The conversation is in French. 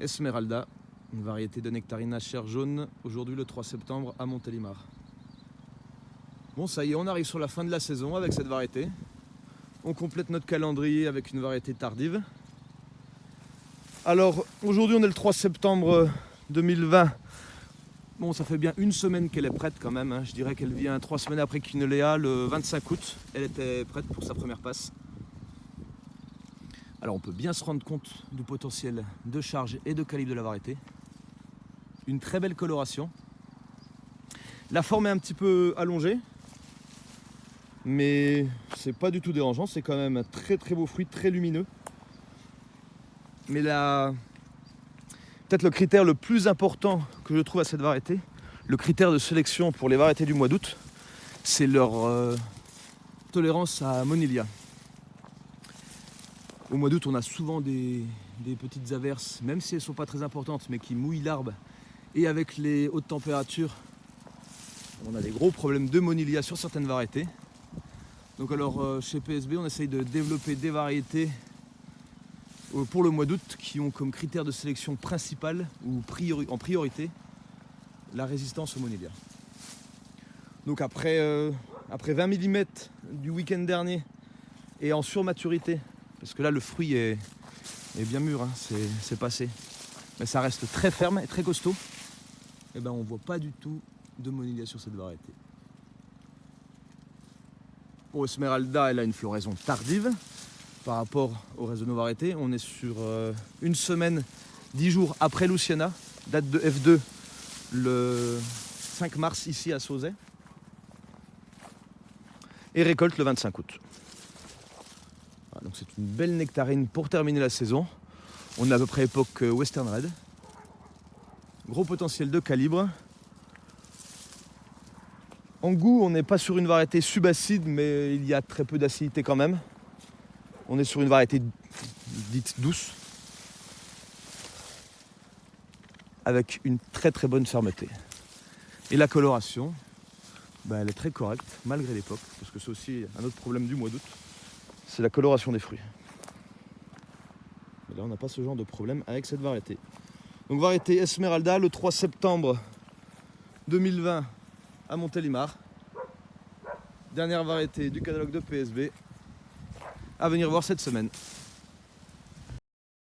Esmeralda, une variété de nectarine chair jaune, aujourd'hui le 3 septembre à Montélimar. Bon, ça y est, on arrive sur la fin de la saison avec cette variété. On complète notre calendrier avec une variété tardive. Alors, aujourd'hui on est le 3 septembre 2020. Bon, ça fait bien une semaine qu'elle est prête quand même, hein. Je dirais qu'elle vient 3 semaines après Quinolea, le 25 août. Elle était prête pour sa première passe. Alors on peut bien se rendre compte du potentiel de charge et de calibre de la variété. Une très belle coloration. La forme est un petit peu allongée, mais c'est pas du tout dérangeant. C'est quand même un très très beau fruit, très lumineux. Mais peut-être le critère le plus important que je trouve à cette variété, le critère de sélection pour les variétés du mois d'août, c'est leur tolérance à Monilia. Au mois d'août, on a souvent des petites averses, même si elles ne sont pas très importantes, mais qui mouillent l'arbre. Et avec les hautes températures, on a des gros problèmes de Monilia sur certaines variétés. Donc alors, chez PSB, on essaye de développer des variétés pour le mois d'août qui ont comme critère de sélection principal ou en priorité la résistance au Monilia. Donc après 20 mm du week-end dernier et en surmaturité, parce que là le fruit est bien mûr, hein, c'est passé, mais ça reste très ferme et très costaud, et ben on voit pas du tout de Monilia sur cette variété. Pour Esmeralda, elle a une floraison tardive par rapport au reste de nos variétés. On est sur une semaine, 10 jours après Luciana, date de F2 le 5 mars ici à Sauzet, et récolte le 25 août. Voilà, donc c'est une belle nectarine pour terminer la saison. On est à peu près époque Western Red. Gros potentiel de calibre. En goût, on n'est pas sur une variété subacide, mais il y a très peu d'acidité quand même. On est sur une variété dite douce, avec une très très bonne fermeté. Et la coloration, elle est très correcte, malgré l'époque, parce que c'est aussi un autre problème du mois d'août, c'est la coloration des fruits. Mais là, on n'a pas ce genre de problème avec cette variété. Donc variété Esmeralda, le 3 septembre 2020 à Montélimar. Dernière variété du catalogue de PSB à venir voir cette semaine.